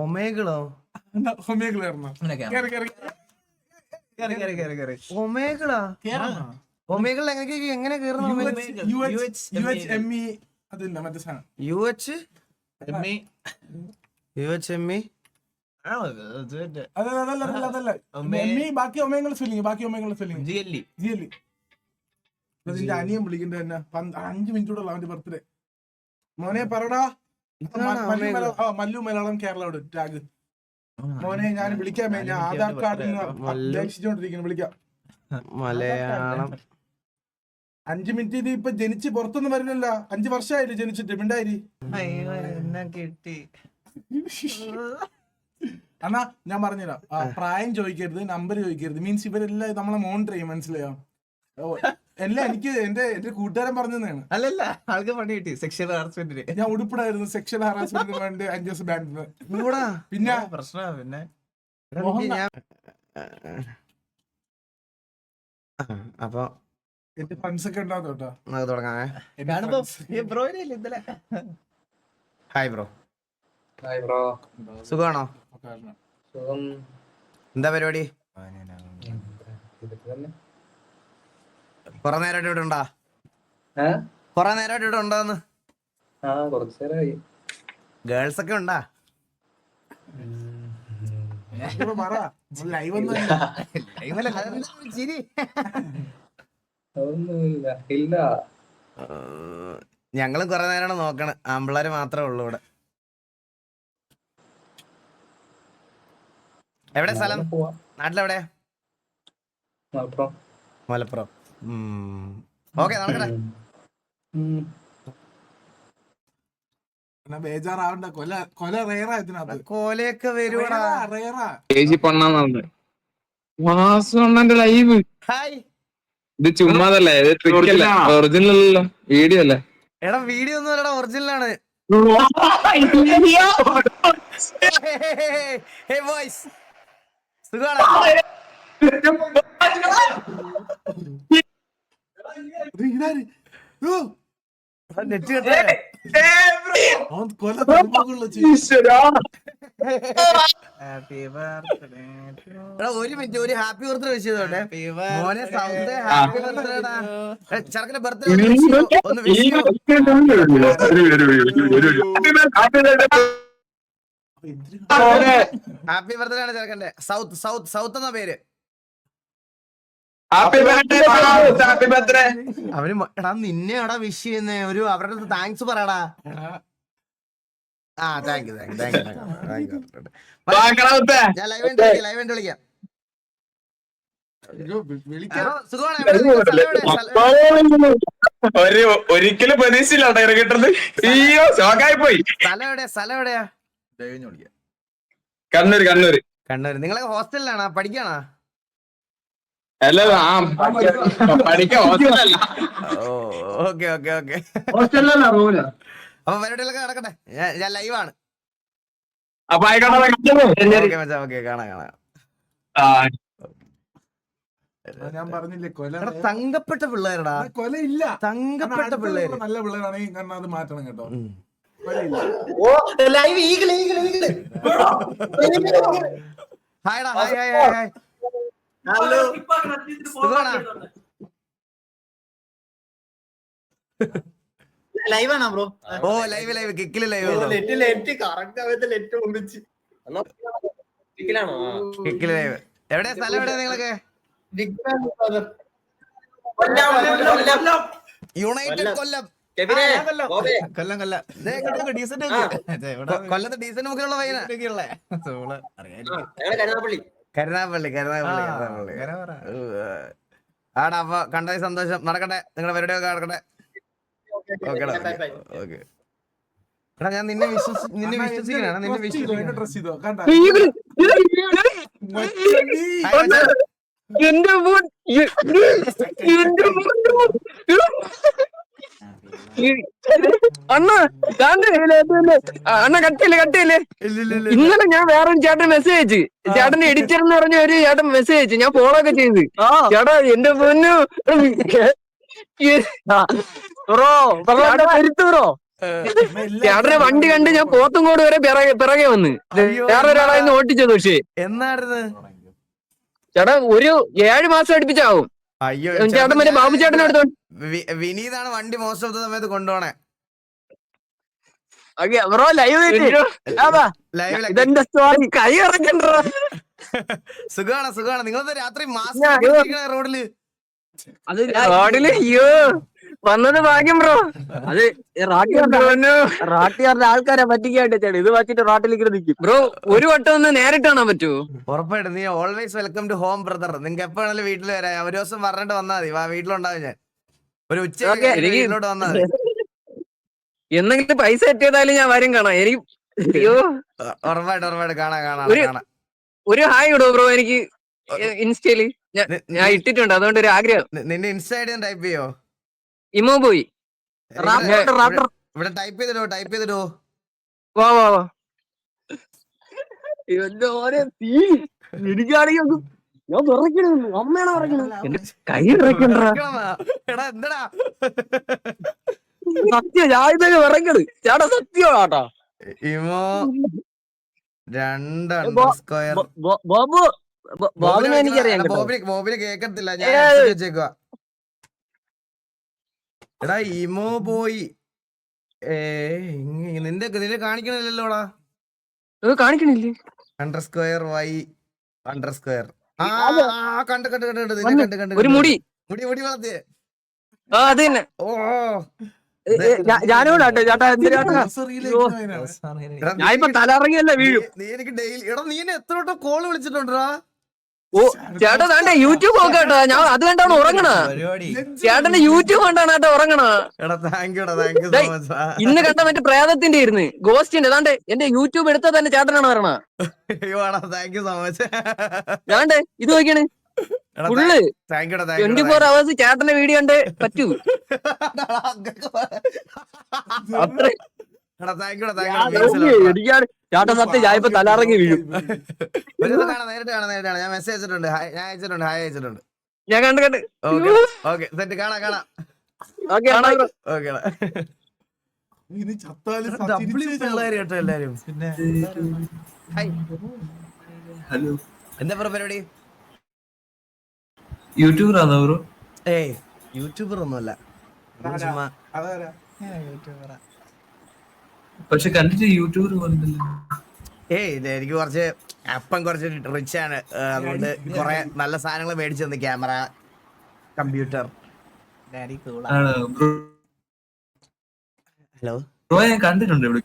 ഒമേഗളോ? ഒമേഗളാ? Omegle എങ്ങനെ കേറുന്നു? ബാക്കി Omegle spelling നിന്റെ അനിയൻ വിളിക്കണ്ട തന്നെ 5 മിനിറ്റോടെ അവന്റെ ബർത്ത്ഡേ. മോനെ പറടാ. മല്ലു മലയാളം കേരളോട് ടാഗ്. മോനെ ഞാൻ വിളിക്കാം, ഞാൻ ആധാർ കാർഡിൽ അപേക്ഷിച്ചോണ്ടിരിക്കുന്നു, വിളിക്കാം. മലയാളം 5 മിനിറ്റ്. ഇത് ഇപ്പൊ ജനിച്ച് പുറത്തൊന്നും വരില്ലല്ലോ, 5 വർഷമായില്ലേ ജനിച്ചിട്ട്. മിണ്ടായി കിട്ടി. എന്നാ ഞാൻ പറഞ്ഞുതരാം. പ്രായം ചോദിക്കരുത്, നമ്പർ ചോദിക്കരുത്. മീൻസ് ഇവരെല്ലാം നമ്മളെ മോണിറ്റർ ചെയ്യും, മനസ്സിലായോ? എല്ലാം എനിക്ക് എന്റെ കൂട്ടുകാരൻ പറഞ്ഞതാണ്. അല്ലല്ല, ആൾക്ക് പണി കിട്ടി സെക്ഷൽ ഹാറാസ്മെന്റിന്. ഞാൻ ഉടുപ്പിടായിരുന്നു സെക്ഷൽ ഹാറാസ്മെന്റിന് വേണ്ടി 5 ദിവസം ബാൻഡിന്. പിന്നെ പ്രശ്നമാ. പിന്നെ അപ്പൊ എന്റെ ഫ്രണ്ട്സ് ഒക്കെ ഉണ്ടാവും കേട്ടോ. തുടങ്ങാമേ. Hi bro. സുഖമാണോ? എന്താ പരിപാടി? കൊറേ നേരമായിട്ട് ഇവിടെ ഉണ്ടാ? കൊറേ നേരമായിട്ട് ഇവിടെ ഉണ്ടോന്ന്? ഗേൾസ് ഒക്കെ ഉണ്ടാ? ഞങ്ങളും കൊറേ നേരമാണ് നോക്കണ. ആമ്പിള്ളേര് മാത്രമേ ഉള്ളൂ ഇവിടെ. എവിടെ സ്ഥലം? നാട്ടിലെവിടെയാ? മലപ്പുറം. ഓക്കെ, നടക്കട്ടെ. ബേജാറാവണ്ട. കൊല റേറാ ഇതിനകത്ത്. കോലയൊക്കെ വരുവാടാ. Live hi. ഇത് ചുമ്മാതല്ലേ, ഒറിജിനൽ അല്ലല്ലോ, വീഡിയോ അല്ലേ? എടാ വീഡിയോ ഒന്നും അല്ലടാ, ഒറിജിനൽ ആണ്. സുഖാണോ? നെറ്റ് കേട്ടേ. ഒരു മിനിറ്റ്, ഒരു ഹാപ്പി ബർത്ത്ഡേ വിഷ് ചെയ്തോട്ടെ മോനെ. സൗണ്ട് ഹാപ്പി ബർത്ത്ഡേടാ. ചെറുക്കന്റെ ബർത്ത്ഡേ ഒന്ന് വിഷ്. ഹാപ്പി ബർത്ത്ഡേ ആണ് ചെറുക്കന്റെ. സൗത്ത് എന്നാ പേര്. അവന് എടാ നിന്നെ എടാ വിഷ് ചെയ്യുന്നേ. ഒരു അവരുടെ താങ്ക്സ് പറയടാ. ആ താങ്ക് യു. ഞാൻ ലൈവ് വിളിക്കാം. ഒരിക്കലും പ്രതീക്ഷയില്ല കിട്ടുന്നത്. അയ്യോ, ഷോക്കായി പോയി. സ്ഥലം എവിടെയാ? കണ്ണൂര്. നിങ്ങളെ ഹോസ്റ്റലിലാണോ? പഠിക്കാണോ? അല്ല, പഠിക്കാൻ ഹോസ്റ്റലല്ല. ഓക്കെ. അപ്പൊ പരിപാടികളൊക്കെ നടക്കട്ടെ. ഞാൻ ലൈവാണ്. കാണാം. ഞാൻ പറഞ്ഞില്ലേ കൊല. തങ്കപ്പെട്ട പിള്ളേരടാ. കൊലയില്ല. തങ്കപ്പെട്ട പിള്ളേര് നല്ല പിള്ളേരാണെങ്കിൽ കാരണം അത് മാറ്റണം കേട്ടോ. ഹായ്ടാ. ഹായ്. ഹലോ. ലൈവാണോ ബ്രോ? ഓ ലൈവ് കിക്കില് ലൈവ്. കിക്കില് ലൈവ്. എവിടെയാ സ്ഥലം? എവിടെയാ നിങ്ങളൊക്കെ? യുണൈറ്റഡ് കൊല്ലം. കൊല്ലത്ത് ഡീസന്റ് മുക്കിലുള്ള പയ്യന. കരുനാഗപ്പള്ളി. ആടാ. അപ്പൊ കണ്ടത് സന്തോഷം. നടക്കട്ടെ, നിങ്ങളുടെ പരിപാടിയൊക്കെ നടക്കട്ടെ. ഓക്കെ. എടാ ഞാൻ നിന്നെ വിശ്വസിക്കാനാണ്. നിന്നെ അണ്ണ കട്ടിയില്ലേ. ഇന്നലെ ഞാൻ വേറൊരു ചേട്ടൻ മെസ്സേജ് അയച്ചു. ചേട്ടന്റെ എഡിറ്റർ എന്ന് പറഞ്ഞ ഒരു ചേട്ടൻ മെസ്സേജ് അയച്ചു. ഞാൻ ഫോളോ ഒക്കെ ചെയ്ത്. ചേട്ടാ എന്റെ പൊന്നു ബ്രോ, ചേട്ടന്റെ വണ്ടി കണ്ട് ഞാൻ പോത്തുംകോട് വരെ പിറകെ വന്ന് വേറെ ഒരാളായിരുന്നു ഓട്ടിച്ചത്. പക്ഷേ എന്നായിരുന്നു ചേട്ടാ ഒരു 7 മാസം അടുപ്പിച്ചാവും. അയ്യോ ചേട്ടൻ മറ്റേ ബാബു ചേട്ടനെ എടുത്തോ. വിനീതാണ് വണ്ടി മോസ്റ്റ് ഓഫ് ദ സമയത്ത് കൊണ്ടുപോണേ. ബ്രോ ലൈവ് ഇതെന്റെ സ്റ്റോറി കൈ ഇറക്കണ്ടോ. സുഖാണ് നിങ്ങളത് രാത്രി മാസ്ക് റോഡില് അത് റോഡില് അയ്യോ വന്നത് ഭാഗ്യം ബ്രോ. അത് റാട്ടിയാറിന്റെ ആൾക്കാരെ പറ്റിക്കായിട്ട് ചേട്ടാ ഇത് വച്ചിട്ട് റാട്ടിലേക്ക് നിൽക്കും ബ്രോ. ഒരു വട്ടം ഒന്ന് നേരിട്ട് കാണാൻ പറ്റുമോ? ഉറപ്പായിട്ടും. നീ always welcome to home brother. നിങ്ങൾക്ക് എപ്പോഴാണെങ്കിലും വീട്ടിൽ വരാം. ഒരു ദിവസം പറഞ്ഞിട്ട് വന്നാൽ മതി. വീട്ടിലുണ്ടാവും ഞാൻ. ഒരു ഉച്ചയ്ക്ക് വീട്ടിലോട്ട് വന്നാൽ മതി. എന്തെങ്കിലും പൈസ എത്തിയതായാലും ഞാൻ വരും കാണാം. എനിക്ക് അയ്യോ ഉറപ്പായിട്ട് കാണാം. ഒരു ഹായ് ഇടോ ബ്രോ എനിക്ക് ഇൻസ്റ്റയില്. ഞാൻ ഇട്ടിട്ടുണ്ട്, അതുകൊണ്ട് ഒരു ആഗ്രഹം. നിന്റെ ഇൻസ്റ്റ ഐഡി ടൈപ്പ് ചെയ്യോ? ഇമോ പോയി ഇവിടെ ടൈപ്പ് ചെയ്തിടോ. വാ എനിക്കാണെങ്കിൽ ഞാൻ വിറയ്ക്കണ അമ്മയാണ് വിറയ്ക്കണത്. എന്റെ കൈ വിറയ്ക്കണ്ട എന്താടാ സത്യം. ഞാൻ ഇതൊക്കെ വിറയ്ക്കണ് ചേട്ടാ, സത്യമാട്ടാ. ഇമോ 2__ ബാബുനെ എനിക്കറിയാം. ബോബിന് കേക്കത്തില്ല. ഞാൻ വെച്ചേക്കുവാ. എടാ ഇമോ പോയി. നിന്റെ കാണിക്കണില്ലല്ലോടാ. കാണിക്കണില്ലേ? _y__ ഒരു മുടി വളർത്തിയേ. അത് തന്നെ. ഓ ഞാനോടാട്ടെ ചേട്ടാ. ഞാൻ ഇപ്പൊ തലറങ്ങിയല്ല വീഴും. നീ എനിക്ക് ഡെയിലി നീ എന്നെ എത്ര വട്ടം കോള് വിളിച്ചിട്ടുണ്ടാ? ഓ ചേട്ടാ താണ്ടെ യൂട്യൂബ് നോക്കാട്ടാ. ഞാൻ അത് കണ്ടാണ് ഉറങ്ങണ. ചേട്ടന്റെ യൂട്യൂബ് കണ്ടാണ് കേട്ടോ ഉറങ്ങണ. ഇന്ന് കണ്ട മറ്റേ പ്രേതത്തിന്റെ ഇരുന്ന് ഗോസ്റ്റിന്റെ താണ്ടെ എന്റെ യൂട്യൂബ് എടുത്താൽ തന്നെ ചേട്ടനാണ് വരണ. ഞാണ്ടെ ഇത് നോക്കിയാണ് ഫുള്ള് 24 hours ചേട്ടന്റെ വീഡിയോ കണ്ട് പറ്റൂ. അത്ര ചേട്ടാ സത്യം ഞാൻ ഇപ്പൊ തലറങ്ങി വീഴും. നേരിട്ട് കാണാം. ഞാൻ മെസ്സേജ് അയച്ചിട്ടുണ്ട്. ഹായ് അയച്ചിട്ടുണ്ട്. ഞാൻ കണ്ട് സെറ്റ് കാണാം. കേട്ടോ എല്ലാരും. പിന്നെ ഹലോ, എന്താ പരിപാടി? യൂട്യൂബറാണോ ബ്രോ? ഏയ് യൂട്യൂബർ ഒന്നുമല്ല. പക്ഷെ കണ്ടിട്ട് യൂട്യൂബർ പോലുണ്ടല്ലോ. എനിക്ക് കുറച്ച് റിച്ച് ആണ്. അതുകൊണ്ട് കുറെ നല്ല സാധനങ്ങൾ മേടിച്ചു തന്നു. Camera, computer. ആണോ ബ്രോ? ഹലോ ബ്രോ ഞാൻ കണ്ടിട്ടുണ്ട് ഇവിടെ.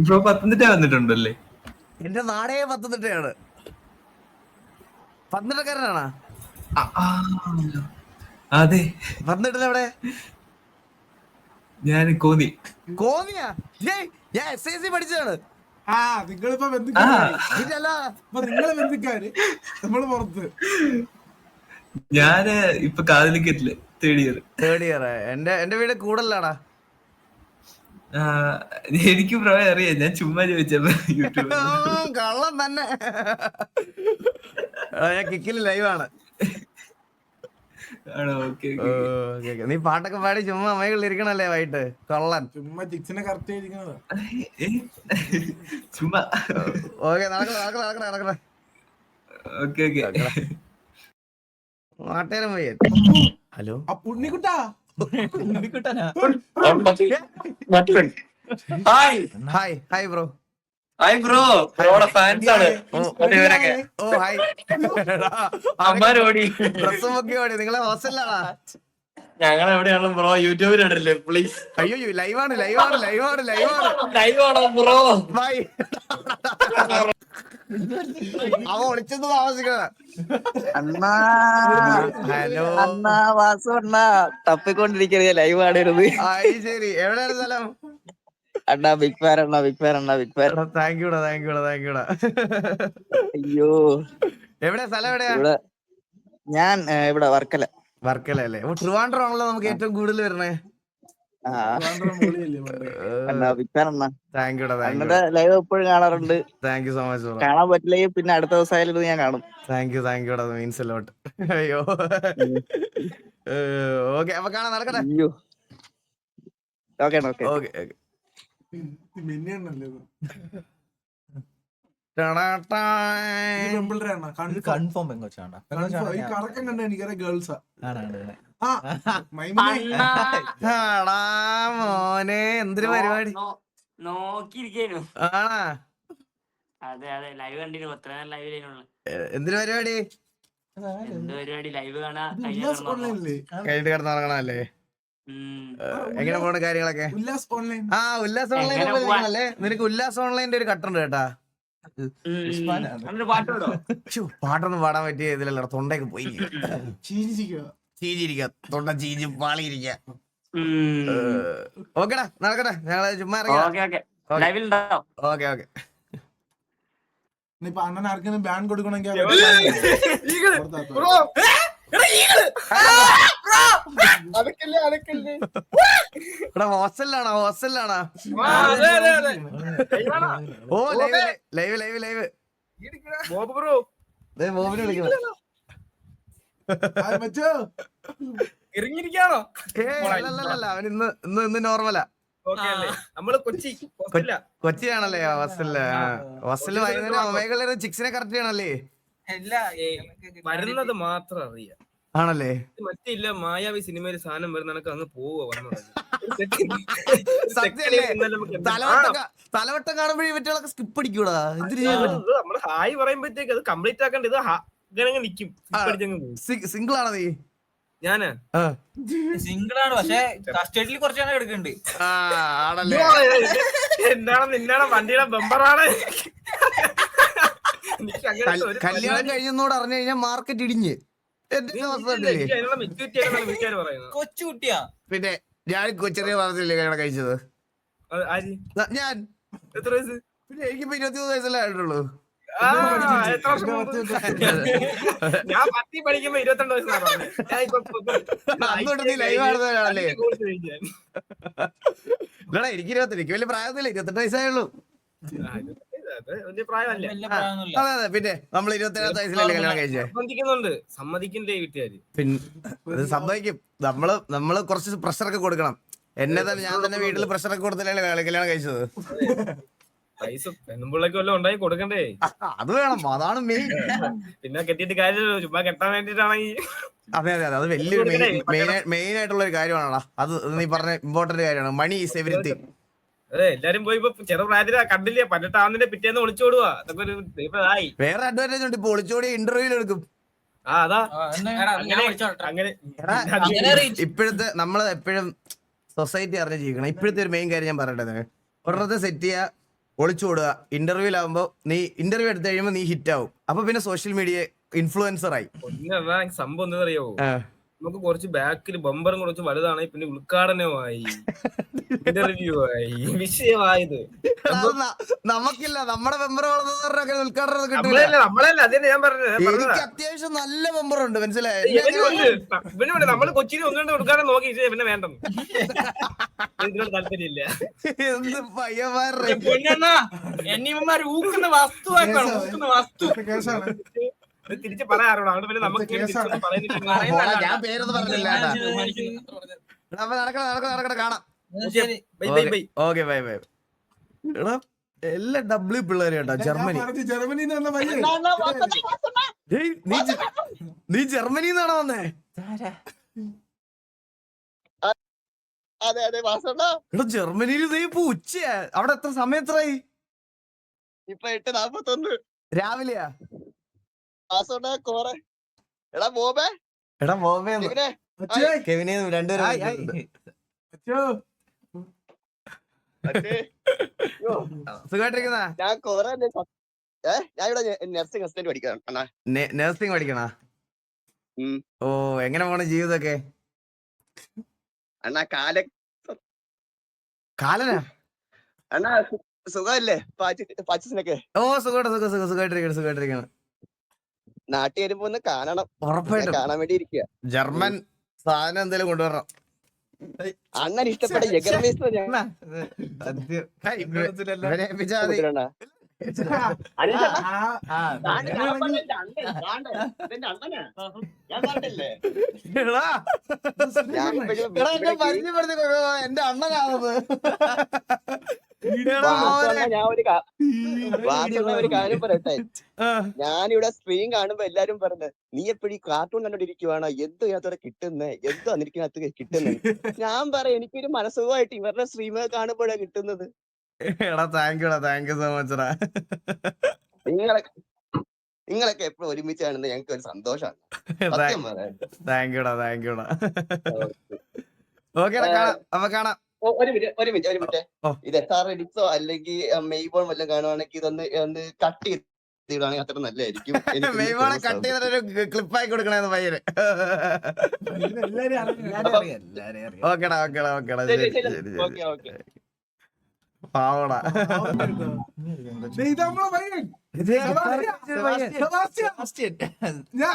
ബ്രോ പത്തനംതിട്ട വന്നിട്ടുണ്ടല്ലേ? എന്റെ നാടേ പത്തനംതിട്ടയാണ്. പത്തനംതിട്ടക്കാരനാണോ? അതെ. പത്തനംതിട്ട എവിടെ? ഞാൻ കോന്നിയാ? ഞാൻ SIC പഠിച്ചതാണ്. നിങ്ങളിപ്പോ നിങ്ങളെ ബന്ധുക്കാര് നമ്മള് പുറത്ത്. ഞാന് ഇപ്പൊ കാതലിക്കറ്റില് തേർഡ് ഇയർ. എന്റെ വീട് കൂടലാടാ. എനിക്ക് ബ്രോ അറിയാം. ഞാൻ ചുമ്മാ ചോദിച്ചപ്പോ യൂട്യൂബ് കള്ളം തന്നെ. ഞാൻ കിക്കില് ലൈവാണ്. നീ പാട്ടൊക്കെ പാടി ചുമ്മാ അമ്മകളിൽ ഇരിക്കണല്ലേ വൈകിട്ട്? കൊള്ളൻ. ചുമ്മാ ചിക്സിനെ കറക്റ്റ് ഇരിക്കണത്. ചുമ്മാ. ഓക്കെ നടക്കണ. നാട്ടുകാരൻ പോയി. ഹലോ പുണ്ണിക്കുട്ടാ. Hi bro. Hi bro. ബ്രോയുടെ ഫാൻസ് ആണ്. Oh hi. അമ്മാരോടി ഡ്രസ്സും ഒക്കെ ഓടി. നിങ്ങളെ ഹോസ്റ്റലിലാണോ? ഞങ്ങൾ എവിടെയാണ് ബ്രോ? യൂട്യൂബിലിടല്ലേ പ്ലീസ്. അയ്യോ ലൈവാണ്. ലൈവ് ആണോ ബ്രോ? ബൈ. അവ ഒളിച്ചെന്ന് താമസിക്കണ. Hello തപ്പിക്കൊണ്ടിരിക്കുന്ന live ആടരുത്. ശരി. എവിടെയാണ് സ്ഥലം? അണ്ണാ ബിഗ് ഫാൻ. താങ്ക് യൂടാ. അയ്യോ എവിടെയാ സ്ഥലം? എവിടെയാ? ഞാൻ ഇവിടെ വർക്കല അല്ലേ? ട്രിവാൻഡ്രം ആണല്ലോ നമുക്ക് ഏറ്റവും കൂടുതൽ വരണേ. താങ്ക് യൂടാ. ലൈവ് എപ്പോഴും കാണാറുണ്ട്. Thank you so much. കാണാൻ പറ്റില്ലെങ്കിൽ പിന്നെ അടുത്ത ദിവസം ഞാൻ കാണും. താങ്ക് യൂടാ. Means a lot. അയ്യോ ഓക്കെ അപ്പൊ കാണാൻ നടക്കട്ടെ. അയ്യോ ഓക്കെ ഓക്കെ ഓക്കെ ഓക്കെ. മിന്നിയണ്ണല്ലേ ഇത്? ടാടാ. ഇത് പെമ്പിള്ളേരെ അണ്ണാ, confirm. കൺഫേം പെങ്കൊച്ചാണ്. Confirm. ഈ കറക്കം കണ്ട എനിക്കറിയാം ഗേൾസാ. ആണ്. ആ മൈമുനെ. ടാടാ മോനെ എന്തൊരു പരിപാടി നോക്കിയിരിക്കേനു. ആണാ? അതെ അതെ ലൈവ് കണ്ടിരുന്നു. എത്ര നേരം ലൈവിലുള്ള എന്തൊരു പരിപാടി? എന്ത് പരിപാടി ലൈവ് കാണാ ഇത് ഉല്ലാസ് ഓൺലൈനില്ലേ? കഴിഞ്ഞിട്ട് കിടന്നിറങ്ങണല്ലേ? എങ്ങനെ പോണ കാര്യങ്ങളൊക്കെ? ഉല്ലാസ് ഓൺലൈൻ. ആ ഉല്ലാസ് ഓൺലൈൻ എങ്ങനെ പോവാൻ? അല്ലേ? നിനക്ക് ഉല്ലാസ് ഓൺലൈൻ്റെ ഒരു കട്ടുണ്ട് കേട്ടാ. പാട്ടോ പാട്ടൊന്നും പാടാൻ പറ്റിയ ഇതിലല്ല, തൊണ്ടയൊക്കെ പോയി ചീരിച്ചിരിക്കുക. ചീഞ്ഞിരിക്ക, തൊണ്ട ചീഞ്ഞ് പാളിയിരിക്ക. ഓക്കെടാ നടക്കട്ടെ, ഞങ്ങള് ചുമ്മാ ഇറങ്ങിയ. ഓക്കെ ഓക്കെ ലൈവിൽ ഉണ്ടാവും. Okay okay. ഇപ്പൊ അണ്ണൻ ആർക്കെങ്കിലും ബാൻ കൊടുക്കണമെങ്കിൽ ഇവിടെ ഹോസ്റ്റലിലാണോ? ഹോസ്റ്റലിലാണോ? ഓ ലൈവ് ലൈവ് ലൈവ് ലൈവ്. ബോബിനെ വിളിക്കുന്നത്. മച്ചോ ഇറങ്ങിയിരിക്കാണോ? അല്ലല്ല, അവൻ ഇന്ന് ഇന്ന് ഇന്ന് നോർമലാ. നമ്മള് കൊച്ചിയാണല്ലേ ഹോസ്റ്റലില്? ഹോസ്റ്റലില് വൈകുന്നേരം ഒമേഗയിലെ ചിക്സിനെ കറക്റ്റ് ചെയ്യണല്ലേ? വരുന്നത് മാത്രം അറിയാം. ആണല്ലേ? മറ്റില്ല, മായാവി സിനിമയിൽ സാധനം വരുന്ന കണക്ക് അങ്ങ് പോവുക സത്യല്ലേ? തലവട്ടം കാണുമ്പോഴേ മറ്റുള്ളതൊക്കെ സ്കിപ്പ് അടിക്കൂടാ. എന്തിനു നമ്മള് ഹായ് പറയുമ്പോഴത്തേക്ക് അത് കംപ്ലീറ്റ് ആക്കണ്ട. ഇത് ഇങ്ങനെ നിക്കും. സിംഗിൾ ആണോ നീ? ഞാന് സിംഗിളാണ്, പക്ഷെ കസ്റ്റഡിയിൽ കുറച്ചാണ് എടുക്കുന്നുണ്ട്. ആണല്ലേ? എന്താണ് നിന്നാണ് വണ്ടിയുടെ ബമ്പറാണ്. കല്യാണം കഴിഞ്ഞോട് അറിഞ്ഞു കഴിഞ്ഞാൽ മാർക്കറ്റ് ഇടിഞ്ഞ് കൊച്ചുകുട്ടിയാ. പിന്നെ ഞാൻ ചെറിയ പറഞ്ഞില്ലേ കല്യാണം കഴിച്ചത്? ഞാൻ എത്ര വയസ്സ്? പിന്നെ എനിക്കിപ്പോ 23 വയസ്സല്ലേ ആയിട്ടുള്ളൂ. എത്ര വർഷം മുമ്പ്? ഞാൻ 10 പഠിക്കുമ്പോ 22 വയസ്സാണ്. അന്നോട്ട് നീ ലൈവ് ആടുന്നവരാണല്ലേ? ഇല്ലടാ എനിക്ക് 20, എനിക്ക് വലിയ പ്രായമൊന്നുമില്ല, 28 വയസ്സായുള്ളൂ. പ്രായമല്ല. അതെ അതെ, പിന്നെ നമ്മൾ 27 വയസ്സിലല്ലേ കല്യാണം കഴിച്ചേ? സമ്മതിക്കണ്ടേ വീട്ടുകാര്? പിന്നെ അത് സമ്മതിക്കും. നമ്മള് കുറച്ച് പ്രഷറൊക്കെ കൊടുക്കണം. എന്നെ തന്നെ, ഞാൻ തന്നെ വീട്ടിൽ പ്രഷറൊക്കെ കൊടുത്തില്ലേ കല്യാണം കഴിച്ചത്. പൈസ പെണ്ണുമ്പിള്ളക്ക് വല്ലതും ഉണ്ടായി കൊടുക്കണ്ടേ? അത് വേണം, അതാണ് മെയിൻ. പിന്നെ കെട്ടിയിട്ട് കാര്യമില്ലല്ലോ, ചുമ്മാ കെട്ടാൻ വേണ്ടിട്ടാണെങ്കിൽ. അതെ അതെ അതെ, അത് വലിയൊരു മെയിൻ ആയിട്ടുള്ള ഒരു കാര്യമാണടാ. അത് നീ പറഞ്ഞ ഇമ്പോർട്ടന്റ് കാര്യമാണ്. Money is everything. അതെ, എല്ലാരും പോയി ഇപ്പൊ ചെറുപ്രായത്തില കണ്ടില്ലേ, 18 പിറ്റേന്ന് ഒളിച്ചോടുക. അതൊക്കെ ഒരു ഇതായി. വേറെ അഡ്വാൻറ്റേജ് ഉണ്ട്, ഇപ്പൊ ഒളിച്ചോടി ഇന്റർവ്യൂവിൽ എടുക്കും. അതാ അങ്ങനെ ഇപ്പോഴത്തെ നമ്മള് എപ്പോഴും സൊസൈറ്റി അറിഞ്ഞ് ജീവിക്കണം. ഇപ്പോഴത്തെ ഒരു മെയിൻ കാര്യം ഞാൻ പറയട്ടെ, ഒരിടത്ത് സെറ്റ് ചെയ്യുക, ഒളിച്ചോടുക. ഇന്റർവ്യൂലാകുമ്പോ നീ ഇന്റർവ്യൂ എടുത്തു കഴിയുമ്പോ നീ ഹിറ്റ് ആവും. അപ്പൊ പിന്നെ സോഷ്യൽ മീഡിയ ഇൻഫ്ലുവൻസർ ആയി. സംഭവം എന്താ അറിയാവോ? നമുക്ക് കുറച്ച് ബാക്കിൽ ബമ്പറും കുറച്ച് വലുതാണ്. പിന്നെ ഉദ്ഘാടനമായി, ഇന്റർവ്യൂ ആയി, വിഷയമായത്. നമുക്കില്ല, നമ്മുടെ മെമ്പർ ഉദ്ഘാടനം കിട്ടില്ല. നമ്മളല്ല, അതന്നെ ഞാൻ പറഞ്ഞത്. എനിക്ക് അത്യാവശ്യം നല്ല മെമ്പറുണ്ട്, മനസ്സിലായോ? പിന്നെ നമ്മള് കൊച്ചിയിൽ ഒന്നുകൊണ്ട് ഉദ്ഘാടനം നോക്കി, പിന്നെ വേണ്ട, ഇതിനോട് താല്പര്യമില്ല. എന്ത് പയ്യന്മാരുടെ എന്നിവന്മാര് ഊക്കുന്ന വസ്തുവാക്കാണ്, ഊക്കുന്ന വസ്തു. കേസാണ്. തിരിച്ച് പറയാറുണ്ട്. അതുകൊണ്ട് പിന്നെ നമുക്ക് ഞാൻ പേരൊന്നും പറഞ്ഞില്ല. നടക്കട്ടെ, കാണാം. Okay bye bye. എടാ എല്ലാ ഡബ്ല്യു പിള്ളേരും കേട്ടോ. ജർമ്മനി. ജർമ്മനിന്ന് വന്ന പയ്യൻ. നീ ജർമ്മനിന്നാണോ വന്നേ? എടാ ജർമ്മനിയിൽ നീ ഇപ്പൊ ഉച്ചയാ. അവിടെ എത്ര സമയം എത്രയായി? ഇപ്പൊ 8:41 രാവിലെയാ? എടാ ബോബേ, എടാ ബോബേ കെവിനെ രണ്ടുപേരും സുഖമായിട്ടിരിക്കുന്ന? ഞാൻ ഇവിടെ നഴ്സിംഗ് അസിസ്റ്റന്റ് പഠിക്കണം അണ്ണാ. നഴ്സിംഗ് പഠിക്കണ? ഉം. ഓ, എങ്ങനെ പോണ ജീവിതമൊക്കെ? അണ്ണാ കാലനാ? അണ്ണാ സുഖമല്ലേ പാച്ചസിനൊക്കെ? ഓ സുഖമായിട്ടിരിക്കണം. നാട്ടിൽ വരുമ്പോ ഒന്ന് കാണണം. ഉറപ്പായിട്ടും കാണാൻ വേണ്ടി ഇരിക്കുക. ജർമ്മൻ സാധനം എന്തെങ്കിലും കൊണ്ടുവരണം. അണ്ണൻ ഇഷ്ടപ്പെട്ട ജഗർമേസ് അനീഷ് ആ, ഇതെന്റെ അണ്ണനാ ഞാൻ പറഞ്ഞില്ലേ എടാ, ഞാൻ ഇപ്പോഴും എടാ, എന്നെ പരിചയപ്പെടുത്തി കൊടുക്കണോ? എന്റെ അണ്ണനാണത്. എടാ, വാസവണ്ണ, മോനെ. ഞാൻ ഒരു കാര്യം പറയട്ടെ. ആ, ഞാനിവിടെ സ്ക്രീൻ കാണുമ്പോ എല്ലാരും പറഞ്ഞത് നീ എപ്പോഴും കാർട്ടൂൺ കണ്ടോണ്ടിരിക്കുവാണോ, എന്തോ ഇതിനകത്തോടെ കിട്ടുന്നേ, എന്തോ അതിനകത്ത് കിട്ടുന്നത്. ഞാൻ പറയാം എനിക്കൊരു മനസ്സുഖമായിട്ട് ഇവരുടെ സ്ട്രീം കാണുമ്പോഴാണ് കിട്ടുന്നത്. എടാ, താങ്ക് യു സോ മച്ച് ടാ. നിങ്ങളൊക്കെ എപ്പോഴും ഒരുമിച്ചാണെന്ന് ഞങ്ങൾക്ക് ഒരു സന്തോഷമാണ്, സത്യം പറയാം. താങ്ക് യുടാ. ഓക്കേടാ, കാണാം. അപ്പൊ കാണാം. ഒരു മിനിറ്റ് ഓ. ഇത് SR എഡിറ്റ്സോ അല്ലെങ്കിൽ മെയ്ബോൺ വല്ലതും കാണുവാണെങ്കിൽ ഇതൊന്ന് കട്ട് ചെയ്തിടുവാണെങ്കിൽ അത്ര നല്ലതായിരിക്കും. മെയ്വാളെ കട്ട് ചെയ്തിട്ടൊരു ക്ലിപ്പായി കൊടുക്കണേന്ന് പയ്യന്. ഓക്കേടാ. ശരി. ഓക്കെ. പാവടാ. ഇത് നമ്മളെ പയ്യൻ. സെബാസ്റ്റ്യൻ.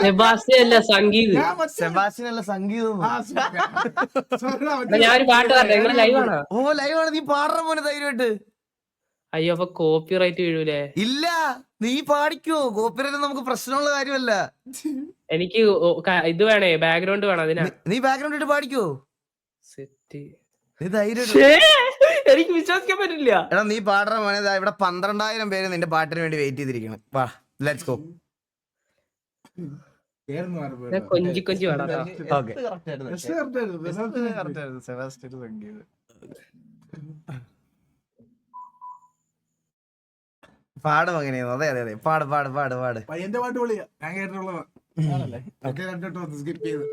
സെബാസ്റ്റ്യൻ അല്ല, സംഗീത്. ഞാൻ മറ്റേ- സെബാസ്റ്റ്യൻ അല്ല, സംഗീതം. ആ, sorry, മറ്റേ- ഞാനൊരു പാട്ട് പാടട്ടെ? നിങ്ങള് ലൈവാണോ? ഓ, ലൈവാണ്. നീ പാടുற മോനെ ധൈര്യമായിട്ട്. അയ്യോ, അപ്പൊ കോപ്പി റൈറ്റ് വീഴൂലേ? ഇല്ല, നീ പാടിക്കോ. കോപ്പിറൈറ്റ് നമുക്ക് പ്രശ്നമുള്ള കാര്യമല്ല. എനിക്ക് ഇത് വേണേ, ബാക്ക്ഗ്രൗണ്ട് വേണം അതിനാ. നീ ബാക്ക്ഗ്രൗണ്ട് ഇട്ട് പാടിക്കോ. സെറ്റ്. നീ ധൈര്യം. എനിക്ക് വിശ്വസിക്കാൻ പറ്റില്ല. എടാ, നീ പാടുற മോനെ, ദാ ഇവിടെ 12,000 പേര് നിന്റെ പാട്ടിന് വേണ്ടി വെയിറ്റ് ചെയ്തിരിക്കണം. വാ, ലെറ്റ്സ് ഗോ. പേരൊന്ന് മാറിപ്പോയി. ഞാൻ കൊഞ്ചി പാടാം. ഓക്കെ. പാടും അങ്ങനെയായിരുന്നു. അതെ. പാട്. പയ്യന്റെ പാട്ട് പൊളിയാ, ഞാൻ കേട്ടിട്ടുള്ളതാ. ഒക്കെ കണ്ടിട്ടോ സ്കിപ്പ് ചെയ്ത്.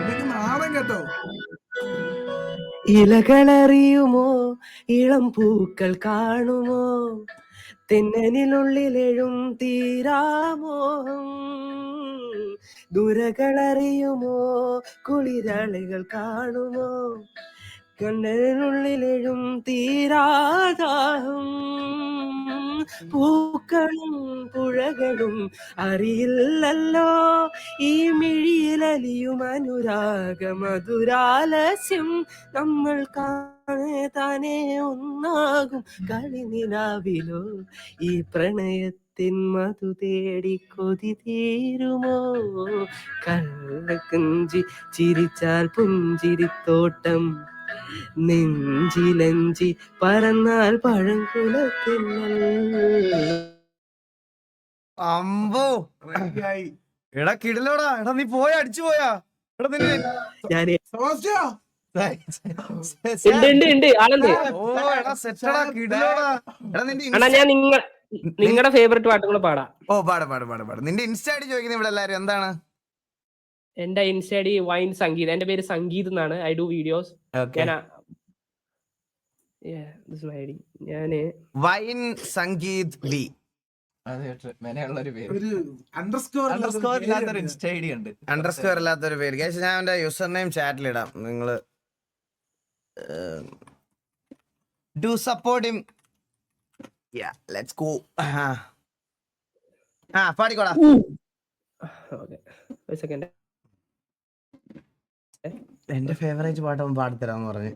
ഇതൊക്കെ നാളെ കേട്ടോ. ഇലകളറിയുമോ, ഇളം പൂക്കൾ കാണുമോ, തെന്നലിനുള്ളിലെഴും തീരാമോഹം. ദൂരകളറിയുമോ, കുളിരാളികൾ കാണുമോ, കണ്ണനുള്ളിലെഴും തീരാദാഹം. പൂക്കളും പുഴകളും അറിയില്ലല്ലോ, ഈ മിഴിയിലലിയും അനുരാഗ മധുരാലസ്യം. നമ്മൾ താനേ ഒന്നാകും കളിനിലാവിലോ, ഈ പ്രണയത്തിൻ മധു തേടി കൊതി തീരുമോ. കള്ളക്കുഞ്ചി ചിരിച്ചാൽ പുഞ്ചിരിത്തോട്ടം, നെഞ്ചിലഞ്ചി പറന്നാൽ പഴങ്കുലത്തിന്നൽ. അമ്പോ, റെഡിയായി. എടാ കിടിലോടാ. എടാ, നീ അടിച്ചു പോയാ? എടാ, നിന്നെ ഞാന് സെബാസ്റ്റ്യൻ. ഉണ്ട് ആളുണ്ട്. ഓ, എടാ സെറ്റടാ, കിടിലോടാ. എടാ, അണ്ണാ, ഞാൻ നിങ്ങളുടെ ഫേവറേറ്റ് പാട്ടുകൾ പാടാം. ഓ, പാട്. നിന്റെ ഇൻസ്റ്റ ഐഡി ചോദിക്കുന്നത് ഇവിടെ എല്ലാരും എന്താണ്? എന്റെ ഇൻസ്റ്റ ഐഡി വൈൻ സംഗീത്. എന്റെ പേര് സംഗീത് എന്നാണ്. I do videos. ഞാന് വൈൻ സംഗീത് വി. ഒരു അണ്ടർസ്കോർ ഇല്ലാത്തൊരു ഇൻസ്റ്റ ഐഡി ഉണ്ട്. അണ്ടർസ്കോർ ഇല്ലാത്തൊരു പേര്. ഗൈസ്, ഞാൻ എന്റെ യൂസർ നെയിം ചാറ്റിലിടാം. നിങ്ങള് do support him. Let's go. പാടിക്കോടാ. സെക്കൻഡ്. എന്റെ ഫേവറേറ്റ് പാട്ട് പാടിത്തരാന്ന് പറഞ്ഞു.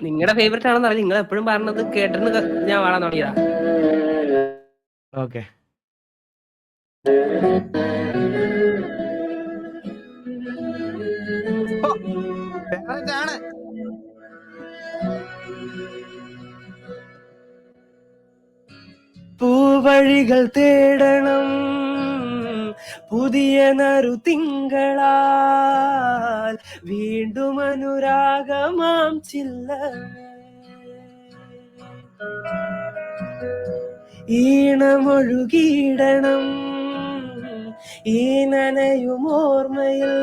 നിങ്ങളുടെ ഫേവറേറ്റ് ആണെന്ന് അറിയാം. നിങ്ങൾ എപ്പോഴും പറഞ്ഞത് കേട്ടിട്ട് ഞാൻ പാടാൻ തുടങ്ങിയതാ. ഓക്കെ. ഫേവറേറ്റ് ആണ്. പൂവഴികൾ തേടണം പുതിയ നറു തിങ്കളാൽ, വീണ്ടും അനുരാഗമാം ചില്ലമേ. ഈണമൊഴുകിയിടണം ഈ നനയും ഓർമ്മയിൽ,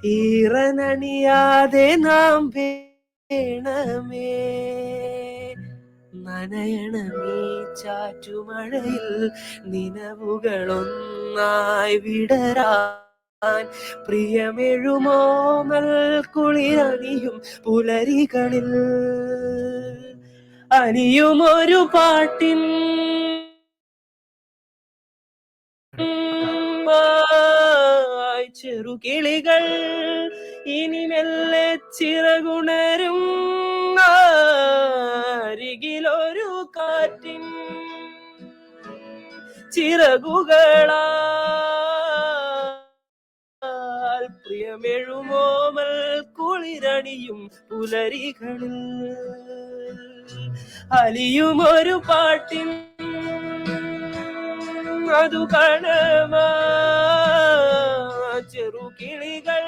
ഈറനണിയാതെ നാം വേണമേ. നനയണമീ ചാറ്റുമഴയിൽ നിലവുകളൊന്നായി വിടരാൻ, പ്രിയമെഴുമോ കുളിരണിയും പുലരികളിൽ അനിയുമൊരു പാട്ടിൻ ചെറുകിളികൾ ഇനി മെല്ലെ ചിറകുണരും അരികിലൊരു കാറ്റിൻ ചിറകുകളാൽ പ്രിയമെഴുമോമൽ കുളിരണിയും പുലരികളിൽ അലിയുമൊരു പാട്ടിൻ അതു കാണമാ ചെറുകിളികൾ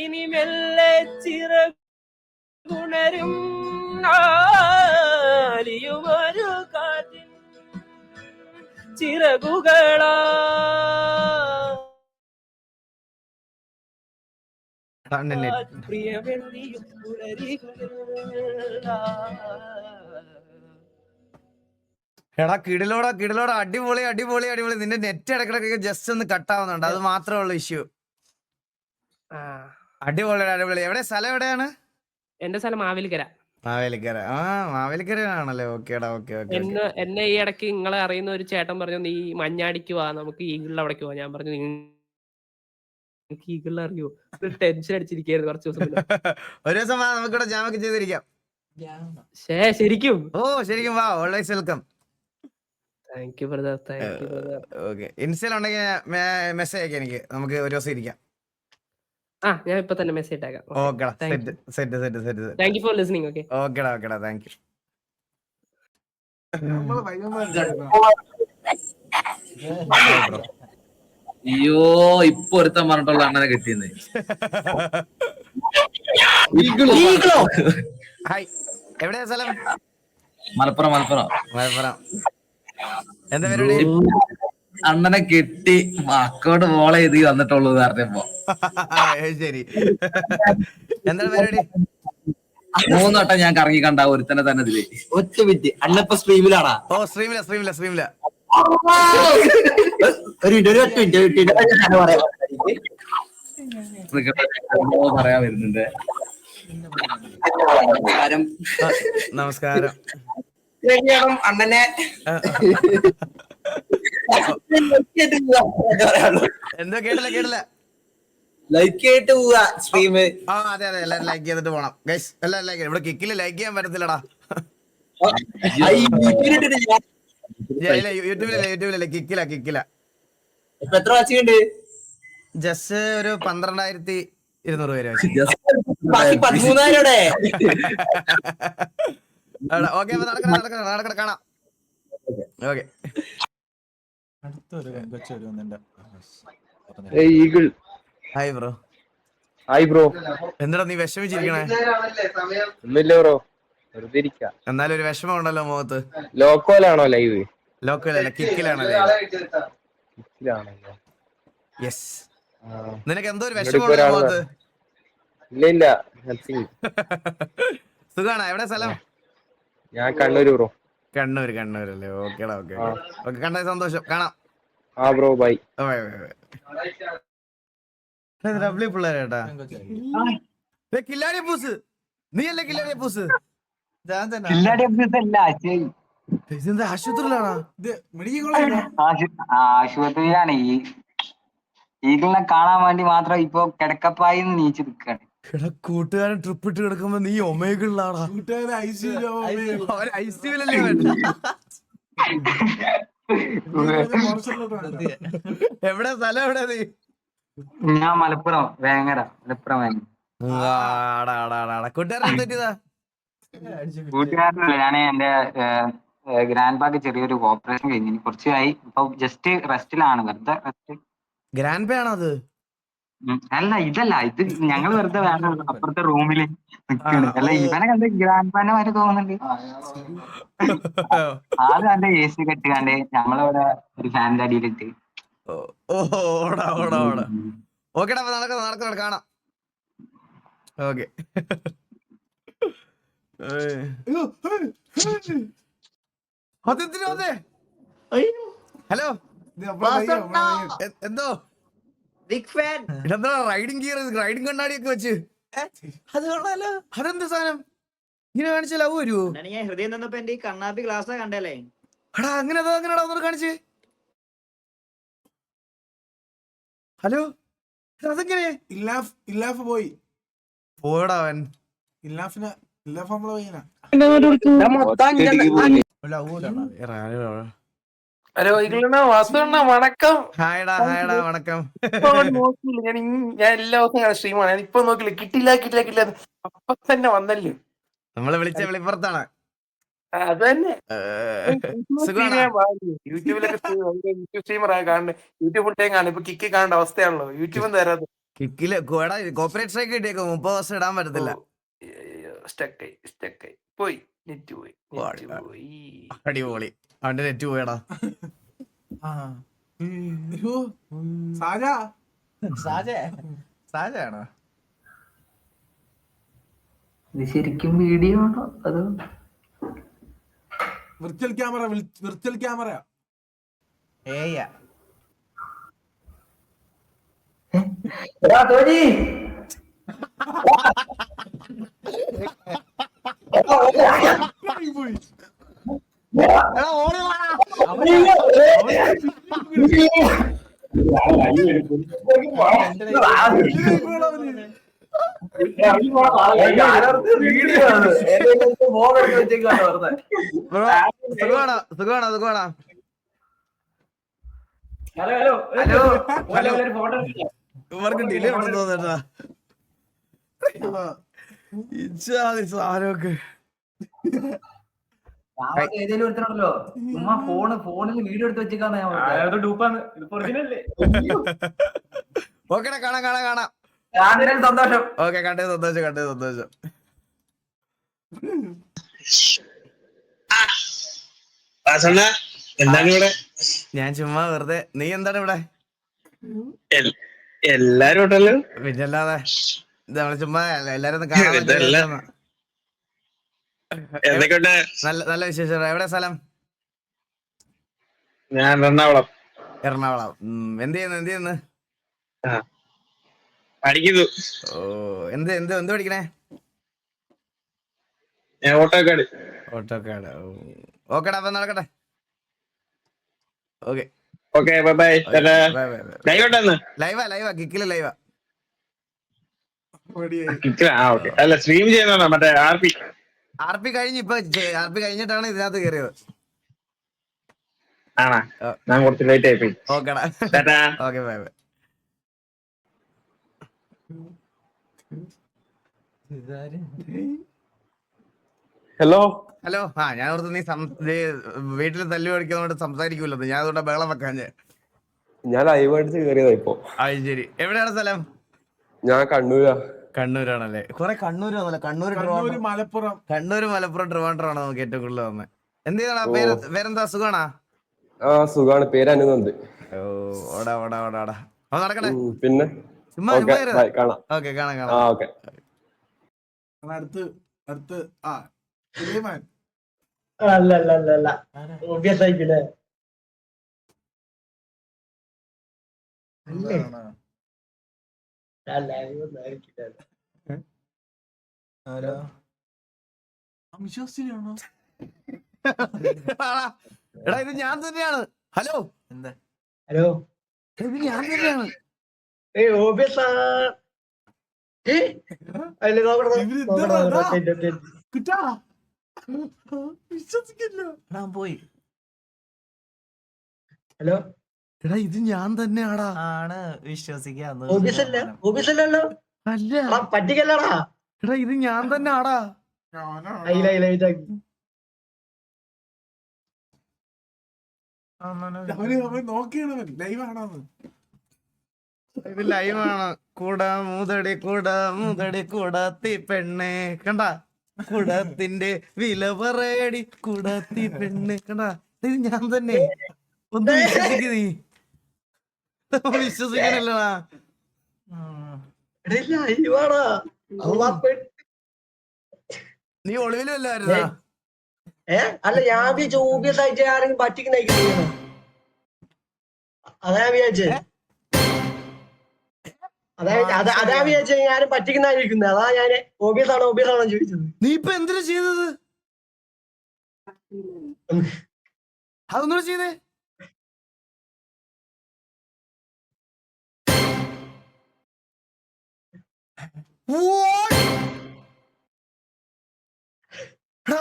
ഇനി മെല്ലെ ചിറകുണരും അലിയുമൊരു കാറ്റിൻ ചിറകുകളാ പ്രിയമെഴുതിയും പുലരികളിൽ എടാ കിടിലോടാ കിടിലോടാ, അടിപൊളി അടിപൊളി അടിപൊളി. നിന്റെ നെറ്റ് ഇടക്കിടക്കൊക്കെ ജസ്റ്റ് ഒന്ന് കട്ടാവുന്നുണ്ട്, അത് മാത്രമേ ഉള്ളൂ ഇഷ്യൂ. അടിപൊളി അടിപൊളി. എവിടെ സ്ഥലം എവിടെയാണ്? എന്റെ സ്ഥലം മാവേലിക്കര. മാവേലിക്കര. ആ മാവേലിക്കര ആണല്ലേ. ഓക്കേടാ ഓക്കെ ഓക്കെ. എന്നെ ഈ ഇടയ്ക്ക് നിങ്ങളെ അറിയുന്ന ഒരു ചേട്ടൻ പറഞ്ഞു നീ മഞ്ഞാടിക്ക് വാ, നമുക്ക് ഈഗിളിൽ അവിടേക്ക് പോവാ. ഞാൻ പറഞ്ഞു നിങ്ങൾക്ക് ഈഗിളിൽ അറിയോ? ടെൻഷൻ അടിച്ചിരിക്കായിരുന്നു കുറച്ച് ദിവസം. ഒരു ദിവസം വാ, നമുക്കിവിടെ ജാമൊക്കെ ചെയ്തിരിക്കാം. ശരിക്കും? ഓ ശരിക്കും വാ, always welcome. Thank you brother, thank you brother. Okay, ഇൻസ്റ്റയിൽ ഉണ്ടെങ്കിൽ മെസ്സേജ് അയക്കാം എനിക്ക്, നമുക്ക് ഒരു ദിവസം ഇരിക്കാം. ഞാൻ ഇപ്പൊ തന്നെ മെസ്സേജ് ഇട്ടേക്കാം. ഓക്കെടാ, set set set set. Thank you for listening. Okay ഓക്കെടാ ഓക്കെടാ, താങ്ക് യു. നമ്മള് പയ്യന്മാരായിരുന്നു. അയ്യോ ഇപ്പൊ ഒരുത്തൻ പറഞ്ഞിട്ടുള്ള അണ്ണനെ കിട്ടിയെന്ന്. ഹായ്, എവിടെയാ സ്ഥലം? മലപ്പുറം. മലപ്പുറം. എന്താ പരിപാടി? അണ്ണനെ കെട്ടി മക്കോട് മോളെ ചെയ്ത് വന്നിട്ടുള്ളൂ അറിഞ്ഞപ്പോ. ശരി, എന്താണ് പരിപാടി? 3 വട്ടം ഞാൻ കറങ്ങി കണ്ട ഒരുത്തനെ തന്നെ ഇതില്. ഒറ്റ മിനിറ്റ്, അണ്ണപ്പ സ്ട്രീമിലാണാ? ഓ സ്ട്രീമില്ല. ഒരു ഒറ്റ മിനിറ്റ് പറയാൻ വരുന്നുണ്ട്. നമസ്കാരം. അണ്ണനെ എന്തോ കേട്ടില്ല. ലൈക്ക് ചെയ്തിട്ട് പോവാ സ്ട്രീം. ആ അതെ എല്ലാരും ലൈക്ക് ചെയ്തിട്ട് പോണം ഗൈസ്, എല്ലാരും ലൈക്ക്. ഇവിടെ കിക്കില് ലൈക്ക് ചെയ്യാൻ പറ്റത്തില്ലടാ. യൂട്യൂബിലല്ലേ, കിക്കില. എത്ര വാച്ചിങ്ങുണ്ട്? ജസ്റ്റ് ഒരു 12,200 പേര്. ബാക്കി 13,000. ഓക്കെ, നടക്കണ കാണാം. Okay. Hi bro. Hi bro. എന്താടാ നീ വിഷമിച്ചിരിക്കണേ? ഒന്നുമില്ല ബ്രോ, വെറുതെ ഇരിക്കാം. എന്നാലും ഒരു വിഷമം ഉണ്ടല്ലോ മുഖത്ത്. ലോക്കോലാണോ ലൈവ്? ലോക്കലല്ല, കിക്കിലാണല്ലേ? യെസ്. നിനക്ക് എന്തോ ഒരു വിഷമം മുഖത്ത്? ഇല്ല. സുഖാണോ? എവിടെ സ്ഥലം? ഞാൻ കണ്ണൂര് ബ്രോ. കണ്ണൂരല്ലേ? ഓക്കേടാ ഓക്കെ. കണ്ട സന്തോഷം, കാണാം. ആ ബ്രോ, ബൈ. ലവ്ലി പിള്ളേരേട്ടാ. കില്ലാടി പൂസ്, നീയല്ലേ കില്ലാടി പൂസ്? ഇതെന്താ ആശുപത്രിയിലാണോ? ഇത് മെഡിക്കൽ കോളേജാ? ആശുപത്രിയിലാണ്. ഈഗിളിനെ കാണാൻ വേണ്ടി മാത്രം ഇപ്പൊ കിടക്കപ്പായി നീച്ചു നിൽക്കാണ്. കൂട്ടുകാരൻ ട്രിപ്പ് ഇട്ട് കിടക്കുമ്പോ നീ ഒമേഗിളിലാടാ. കൂട്ടുകാരൻ ഐസിയുലല്ലേ? എവിടെ സ്ഥലം? എവിടെ നീ? ഞാൻ മലപ്പുറം വേങ്ങര. കൂട്ടുകാരൻ തെറ്റിയതാ? കൂട്ടുകാരനല്ല, ഞാൻ എന്റെ ഗ്രാൻഡ് പാക്ക് ചെറിയൊരു ഓപ്പറേഷൻ കഴിഞ്ഞു, കുറച്ചായി. ഇപ്പൊ ജസ്റ്റ് റെസ്റ്റിലാണ്, വെറുതെ റെസ്റ്റ്. ഗ്രാൻഡ് പേ ആണോ അത്? അല്ല, ഇതല്ല, ഇത് ഞങ്ങൾ വെറുതെ വേണ്ട അപ്പുറത്തെ റൂമില് നിൽക്കണ്. അല്ല, ഇവനെ കണ്ട് ഗ്രാൻഡ് പാനെ മാറ്റി തോന്നുന്നുണ്ട്. ആദ്യം കണ്ട് AC കെട്ടുകാണ്ട് ഞങ്ങളിവിടെ ഒരു ഫാനിന്റെ അടിയിലിട്ട്. ഓക്കേടാ, നടക്കണം, കാണാം. ഓക്കെ. ഹലോ, എന്തോ ബിഗ് ഫാൻ. ഇതെന്താ റൈഡിങ് കണ്ണാടിയൊക്കെ വെച്ച്? അത് കൊള്ളാലോ. അതെന്ത് സാധനം? ഇങ്ങനെ കാണിച്ച ലവ് വരുവോ? ഞാൻ ഹൃദയം തന്നപ്പോ എന്റെ ഈ കണ്ണാപ്പി ഗ്ലാസ് കണ്ടല്ലേ. എടാ അങ്ങനെടാ, ഒന്നും കാണിച്ച്. ഹലോ, അതെങ്ങനെ ഇല്ലാഫ് പോയി. പോടാ അവൻ. ഇല്ലാഫ് നമ്മളെ പയ്യനാ. ഹലോ വാസുണ്ണ വണക്കം. ഹായടാ വണക്കം. നോക്കിയില്ല ഞാൻ എല്ലാ ദിവസവും സ്ട്രീമാണ്. ഞാൻ ഇപ്പൊ നോക്കില്ല, കിട്ടില്ല അപ്പൊ തന്നെ വന്നല്ലോ. നമ്മള് വിളിച്ച വെളിപ്പുറത്താണ്. അത് തന്നെ സുഖാണോ? യൂട്യൂബിലൊക്കെ യൂട്യൂബ് സ്ട്രീമറായി കാണുന്നത്. യൂട്യൂബ് ഫുൾ ടൈം കാണും. ഇപ്പൊ കിക്ക് കാണേണ്ട അവസ്ഥയാണല്ലോ. യൂട്യൂബ് തരാതെ കിക്കില് കോപ്പറേറ്റ് സ്ട്രൈക്ക് കിട്ടിയേക്കും. 30 ദിവസം ഇടാൻ പറ്റത്തില്ല. സ്റ്റക്കായി പോയി. നെറ്റ് പോയി. അടിപൊളി. അവന്റെ നെറ്റ് പോയടാ. സാജയാണോ ഇത്? ശരിക്കും വീഡിയോ ആണോ അതോ വിർച്വൽ ക്യാമറ? ഏയ്യ സുഖമാണോ? ഇവർക്ക് ഡിലേ ഉണ്ടെന്ന് തോന്നട്ടാ. സാധനമൊക്കെ ഏതെങ്കിലും ഒരുത്തനുണ്ടല്ലോ ചുമ്മാ ഫോണിൽ വീഡിയോ എടുത്ത് വെച്ചേക്കാന്ന് ഓക്കെടാ, കാണാം. സന്തോഷം. ഓക്കെ, കണ്ടത് സന്തോഷം. എന്താണ് ഇവിടെ? ഞാൻ ചുമ്മാ വെറുതെ. നീ എന്താണ് ഇവിടെ? എല്ലാരും ഉണ്ടല്ലോ. പിന്നല്ലാതെ നമ്മള് ചുമ്മാ എല്ലാരും ഒന്ന് കാണാൻ. എന്തൊക്കെയുണ്ട്? നല്ല വിശേഷം. എവിടെ സ്ഥലം? ഞാൻ എറണാകുളം. എന്ത് ചെയ്യുന്നു? പഠിക്കുന്നു. ഓ, എന്ത് പഠിക്കണേ? ഞാൻ ഓട്ടോക്കാട്. ഓക്കെടാ, അപ്പൊ നടക്കട്ടെ. Okay bye. ലൈവ് ഉണ്ടെന്ന്? ലൈവാ കിക്കില് ലൈവാ. അല്ല, സ്ട്രീം ചെയ്യുന്നതാണോ? മറ്റേ ആർപി കഴിഞ്ഞ് ഇപ്പൊ ആർപി കഴിഞ്ഞിട്ടാണ് ഇതിനകത്ത് കയറിയത്. ആണാ? ഞാൻ കുറച്ച് ലേറ്റ് ആയിപ്പോയി. ഓക്കെടാ. Okay, bye. ഹലോ. ഞാൻ ഓർത്ത് നീ വീട്ടിൽ തല്ലു പഠിക്കുന്നോണ്ട് സംസാരിക്കൂല്ലോ. ഞാൻ അതുകൊണ്ട് ബഹളം വെക്കാൻ. ഞാൻ ലൈവ് അടിച്ച് കയറിയതാ ഇപ്പൊ. ശരി. എവിടെയാണ് സ്ഥലം? ഞാൻ കണ്ണൂരാണല്ലേ? കുറെ കണ്ണൂരാണല്ലോ. കണ്ണൂർ, മലപ്പുറം, ട്രിവാൻഡ്രം ആണ് നമുക്ക് ഏറ്റവും കൂടുതൽ വന്നത്. എന്ത് ചെയ്യണ? പേരെന്താ? സുഖാണോ? സുഖാണ്. പേര് അനുനന്ദ്. ഓടാ നടക്കണേ. പിന്നെ കാണാം. അടുത്ത് അല്ല obvious ആയിട്ടില്ലേ? വിശ്വസിച്ചിട്ടാണോ? എടാ, ഇത് ഞാൻ തന്നെയാണ്. ഹലോ, ഇത് ഞാൻ തന്നെയാണ്. വിശ്വസിക്കില്ല. പോയി. ഹലോ, എടാ, ഇത് ഞാൻ തന്നെയാടാ. ആണ് വിശ്വസിക്കാന്നല്ലോ. അല്ല, പറ്റിക്കല്ലടാ. എടാ, ഇത് ഞാൻ തന്നെ ആടാ. ഇത് ലൈവാണ്. കൂടാത്തി പെണ്ണെ കണ്ട, കുടത്തിന്റെ വില പറയടി കുടത്തി പെണ്ണ് കണ്ട. ഇത് ഞാൻ തന്നെ. ഒന്ന് വിശ്വസിക്ക. നീ വിശ്വസിക്കണല്ലടാ. നീ ഒളിവിലല്ലായിരുന്നാ? അല്ല, ഞാൻ ഓബിയസ് ആയിട്ട് ആരെങ്കിലും പറ്റിക്കുന്ന അതാ വിചാരിച്ചേ. അതാ വിചാരിച്ച ഞാനും പറ്റിക്കുന്നതായിരിക്കുന്നത്. അതാ ഞാൻ ഓബിയസ് ആണോ ചോദിച്ചത്. നീ ഇപ്പൊ എന്തിനാ ചെയ്തത്? അതൊന്നും ചെയ്തേ.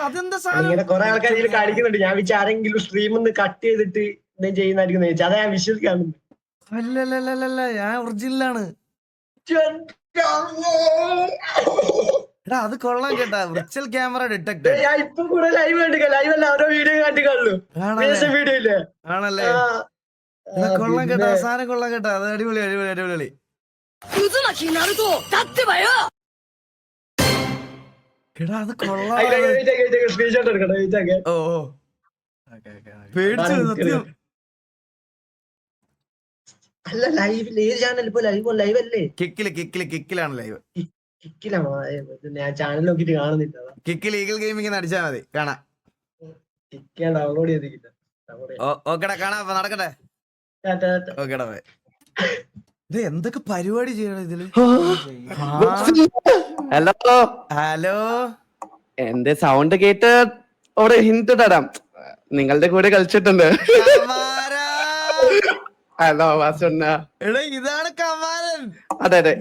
അതെന്താ ഇങ്ങനെ കുറെ ആൾക്കാർ ഇതിൽ കാണിക്കുന്നുണ്ട്. ഞാൻ വിചാരിച്ച ആരെങ്കിലും സ്ട്രീം ഒന്ന് കട്ട് ചെയ്തിട്ട് എന്തെങ്കിലും ചെയ്യുന്നതായിരിക്കും ചോദിച്ചു. അതാ ഞാൻ വിശ്വസിക്കാറുണ്ട്. അല്ലല്ലല്ലല്ല, ഞാൻ ഒറിജിനലാണ്. എടാ അത് കൊള്ളാം കേട്ടാ, വിർച്വൽ ക്യാമറ ഡിറ്റക്ടഡ്. ഞാൻ ഇപ്പൊ കൂടെ ലൈവ് കണ്ടില്ല. ലൈവ് അല്ല, ഓരോ വീഡിയോ കണ്ടിട്ടുള്ളൂ. വീഡിയോ ഇല്ലേ? ആണല്ലേ? കൊള്ളാം കേട്ടാ, അവസാനം കൊള്ളാം കേട്ടാ. അത് അടിപൊളി അടിപൊളി അടിപൊളി. എടാ അത് കൊള്ളാം. സ്ക്രീൻഷോട്ട് എടുക്കട്ടെ. ഓ പേടിച്ചു സത്യം. അല്ല ലൈവ് ഏത് ചാനൽ ഇപ്പൊ ലൈവ് അല്ലേ? കിക്കിലാണ് ലൈവ്. കിക്കിലാണോ? ഞാൻ ചാനൽ നോക്കിട്ട് കാണുന്നില്ല. കിക്കിൽ ഈഗിൾ ഗെയിമിംഗ് അടിച്ചാ മതി, കാണാം. കിക്കാൻ ഡൗൺലോഡ് ചെയ്തിട്ടില്ല. ഓക്കെടാ, കാണാം. അപ്പൊ നടക്കട്ടെ. ഓക്കെടാ ബൈ. ഇത് എന്തൊക്കെ പരിപാടി ചെയ്യണം ഇതില്? ഹലോ ഹലോ, എന്റെ സൗണ്ട് കേട്ട് ഒരു ഹിന്റ് തരാം. നിങ്ങളുടെ കൂടെ കളിച്ചിട്ടുണ്ട്. ഹലോ വാസുണ്ണ. എടാ ഇതാണ് കമാരൻ. അതെ അതെ.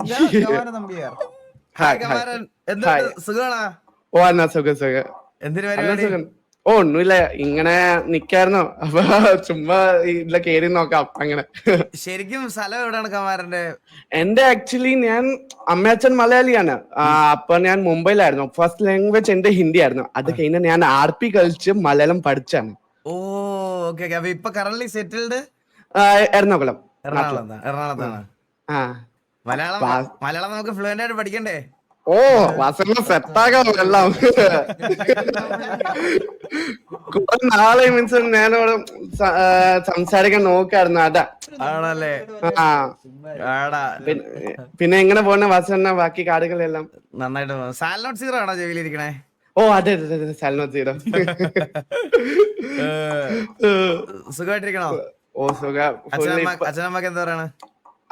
കമാരൻ എന്താ സുഖാണോ? ഓ എന്നാ സുഖം. എന്തിനു പരിപാടി? ഓ ഒന്നുമില്ല, ഇങ്ങനെ നിക്കായിരുന്നു. അപ്പൊ ചുമ്മാ ഇതിലെ കേറി നോക്കാം അങ്ങനെ. ശരിക്കും സ്ഥലം എവിടെയാണ് കമാരന്റെ? എന്റെ ആക്ച്വലി ഞാൻ അമ്മയച്ഛൻ മലയാളിയാണ്. അപ്പൊ ഞാൻ മുംബൈയിലായിരുന്നു. ഫസ്റ്റ് ലാംഗ്വേജ് എന്റെ ഹിന്ദി ആയിരുന്നു. അത് കഴിഞ്ഞ് ഞാൻ RP കളിച്ച് മലയാളം പഠിച്ചാണ്. ഓ ഓക്കെ. അപ്പൊ ഇപ്പൊ കറന്റ് സെറ്റിൽഡ് എറണാകുളം. എറണാകുളത്താണ്. മലയാളം നമുക്ക് ഫ്ലുവന്റ് ആയിട്ട് പഠിക്കണ്ടേ? ഓ വാസന സെറ്റാകാം എല്ലാം. കുറെ നാളെ മീൻസ് ഞാനോട് സംസാരിക്കാൻ നോക്കായിരുന്നു. അതാ. ആണല്ലേ? പിന്നെ എങ്ങനെ പോണ വാസന ബാക്കി കാര്യങ്ങളെല്ലാം? നന്നായിട്ട് പോകുന്നു. സാൽനോട്ട് സീറോ ആണോ ചെവിയിലിരിക്കണേ? ഓ അതെ അതെ സാൽനോട്ട് സീറോ. സുഖമായിട്ടിരിക്കണോ? ഓ സുഖം. അച്ഛനമ്മക്ക് എന്താ പറയണ?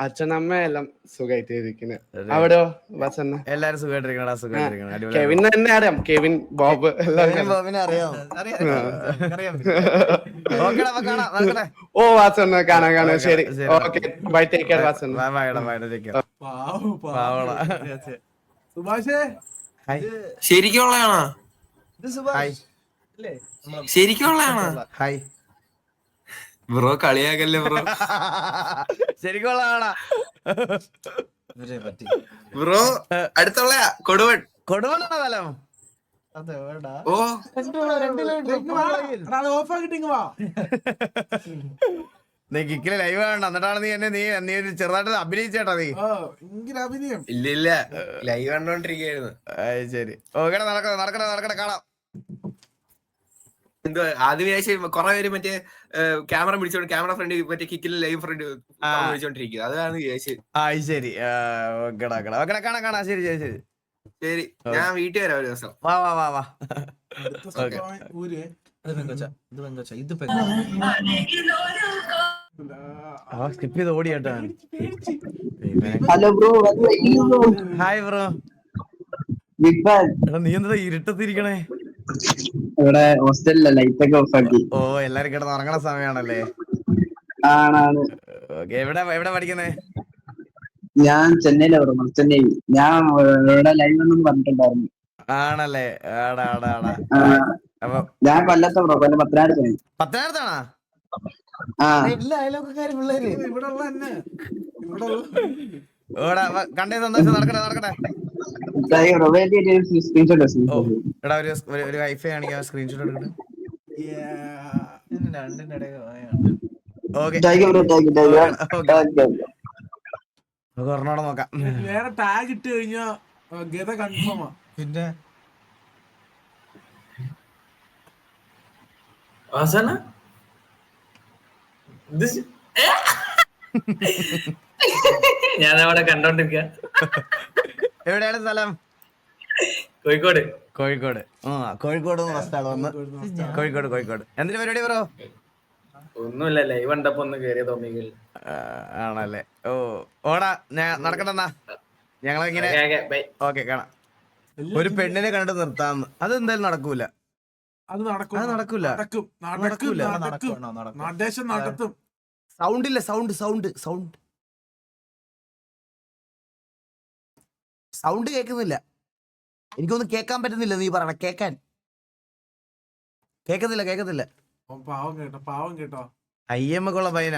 അച്ഛനമ്മ എല്ലാം സുഖമായിട്ടിരിക്കുന്നത്. അവിടെയോ വാസന? എല്ലാരും സുഖമായിട്ടിരിക്കണടാ, സുഖമായിട്ടിരിക്കണം. കെവിൻ തന്നെ അറിയാം, കെവിൻ ബോബ് ബോബിനെ അറിയാം. ഓ വാസന കാണാം. ശരി okay bye, take care Vasana. സുഭാഷേ ശരിക്കുള്ളതാണോ? ശരിക്കുള്ളതാണോ? ഹായ് ബ്രോ, കളിയാക്കല്ലേ ബ്രോ. ശരിക്കുള്ളതാണാ ബ്രോ? അടുത്തുള്ള കൊടുവണ്ണ സ്ഥലം. ഓ നീ കിക്കില് ലൈവ് കാണണം, എന്നിട്ടാണ് നീ ചെറുതായിട്ട് അഭിനയിച്ചേട്ടാ. നീ അഭിനയം ഇല്ല ലൈവ് കണ്ടോണ്ടിരിക്കായിരുന്നു. ശരി ഓക്കെ, നടക്കട്ടെ കാണാം. എന്തോ ആദ്യം വിചാരിച്ച കൊറേ പേര് മറ്റേ ക്യാമറ പിടിച്ചോണ്ട് ക്യാമറ ഫ്രണ്ട് മറ്റേ കിക്കില് ലൈവ് ഫ്രണ്ട് വിളിച്ചോണ്ടിരിക്കുക. അതാണ് വിചാരിച്ചത്. ശരി ഓക്കെടാ, കാണാം. ശരി ശരി, ഞാൻ വീട്ടിൽ വരാം ഒരു ദിവസം. വാ. സ്കിപ്പ് ചെയ്ത് ഓടിയാട്ടാ. Hello bro. Hi bro. നീ എന്താ ഇരുട്ടത്തിരിക്കണേ? ഇവിടെ ഹോസ്റ്റലിലെ ലൈറ്റ് ഒക്കെ ഓഫ് ആക്കി. ഓ എല്ലാരും കിടന്ന് ഉറങ്ങണ സമയാണല്ലേ? ആണാണ്. എവിടെ പഠിക്കുന്നേ? ഞാൻ ചെന്നൈയിലാണ്. ചെന്നൈ. ഞാൻ ഇവിടെ ലൈവ് ഒന്നും പറഞ്ഞിട്ടുണ്ടായിരുന്നു. ആണല്ലേ? അപ്പൊ ഞാൻ കൊല്ലത്തെ ബ്രോ, കൊല്ലം പത്തനാപുരത്താണ്. പത്തനാപുരത്താണോ? എല്ലാ അയലോക്കാര് പിള്ളേര് ഇവിടെ ഉള്ള തന്നെ. കണ്ടേ സന്തോഷം. നടക്കട്ടെ. എടാ ഒരു വൈഫൈ ആണെങ്കിൽ സ്ക്രീൻഷോട്ട് എടുക്കട്ടെ. ഒരെണ്ണോടെ നോക്കാം. വേറെ ടാഗ് ഇട്ട് കഴിഞ്ഞാ ഗത കൺഫേമാ. പിന്നെ ഞാൻ അവിടെ കണ്ടോണ്ടിരിക്ക. എവിടെയാണ് സ്ഥലം? കോഴിക്കോട്. കോഴിക്കോട് വന്ന് കോഴിക്കോട്. എന്തിനു പരിപാടി ബ്രോ? ഒന്നുമില്ല, ലൈവ് കണ്ടപ്പോ ഒന്ന് കേറിയ തോന്നിയില്ല. ആണല്ലേ? ഓടാ, ഞാൻ നടക്കട്ടെന്നാ. ഞങ്ങളിങ്ങനെ ഓക്കെ കാണാം. ഒരു പെണ്ണിനെ കണ്ടിട്ട് നിർത്താന്ന്. അത് എന്തായാലും നടക്കൂല. അത് നടക്കൂല. നടത്തും. സൗണ്ട് ഇല്ല. സൗണ്ട് കേൾക്കുന്നില്ല. എനിക്കൊന്നും കേൾക്കാൻ പറ്റുന്നില്ല. നീ പറയണ കേൾക്കത്തില്ല. പാവം കേട്ടോ. IM ഒക്കെ ഉള്ള പയ്യന.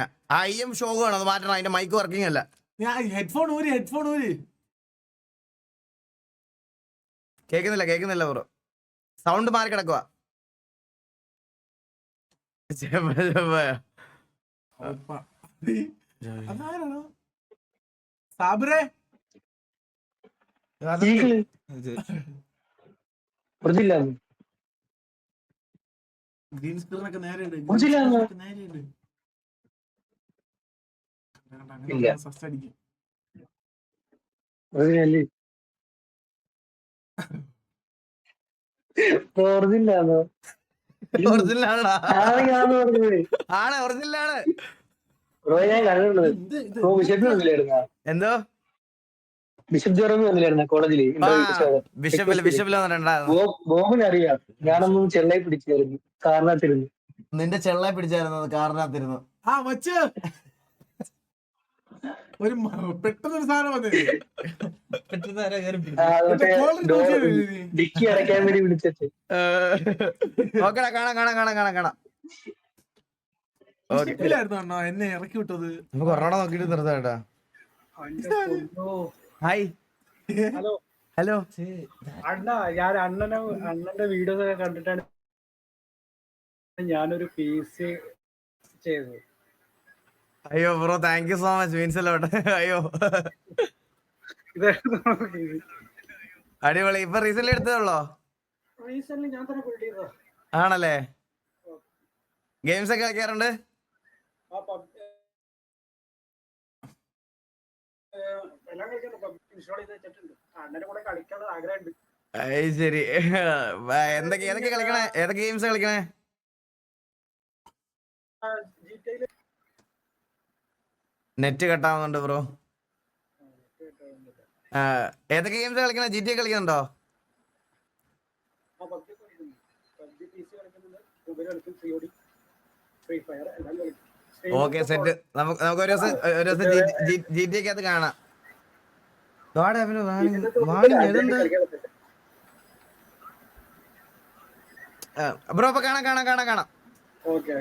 IM ഷോ ആണ്, അത് മാറ്റണം. അതിന്റെ മൈക്ക് വർക്കിംഗ് അല്ല. ഞാൻ ഹെഡ്ഫോൺ ഊരി. കേൾക്കുന്നില്ല ബ്രോ. സൗണ്ട് മാറി കിടക്കുക. അതാരാണോ സാബിറേ? ഗ്രീൻ സ്ക്രീനൊക്കെ നേരെയുണ്ട്. ഫസ്റ്റ് അടിക്കും. ഒറിജിനലാണ്. എന്തോ ബിഷപ്പില് അറിയാം, ഞാനൊന്നും ചെള്ളയെ പിടിച്ചായിരുന്നു, കാരണത്തിരുന്നു. നിന്റെ ചെള്ളയെ പിടിച്ചായിരുന്നു, കാരണത്തിരുന്നു. ഒരു പെട്ടെന്നൊരു സാധനം വന്നില്ലേ? ഡിക്കി അടയ്ക്കാൻ വേണ്ടി വിളിച്ചിട്ട്. ഓക്കെടാ, കാണാം. ായിരുന്നോ എന്നെ ഇറക്കി വിട്ടത്? നമുക്ക് കൊറോണ നോക്കിട്ട് നിർത്താട്ടാ. ഹായ്. ഹലോ. അണ്ണ, ഞാൻ അണ്ണന്റെ വീഡിയോസ് ഒക്കെ കണ്ടിട്ടാണ് ഞാനൊരു പീസ് ചെയ്തത്. അയ്യോ bro, thank you so much. Means a lot. അയ്യോ അടിപൊളി. ഇപ്പൊ റീസെന്റ് എടുത്തതുള്ളോ? ഞാൻ തന്നെ ബിൽഡ് ചെയ്തോ. ആണല്ലേ? ഗെയിംസ് ഒക്കെ കളിക്കാറുണ്ട്? ശരി. ഏതൊക്കെ കളിക്കണേ? ഏതൊക്കെ ഗെയിംസ് കളിക്കണേ? നെറ്റ് കട്ടാവുന്നുണ്ട് ബ്രോ. ഏതൊക്കെ ഗെയിംസ് കളിക്കണേ? GTA കളിക്കുന്നുണ്ടോ? Okay, set. നമുക്ക് ഒരു ദിവസം GTA ക്കകത്ത് കാണാം. ബ്രോ അപ്പൊ കാണാം. ഓക്കെ,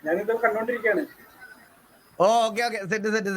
ഞാനിത് കണ്ടോണ്ടിരിക്കാണ്. Okay, set.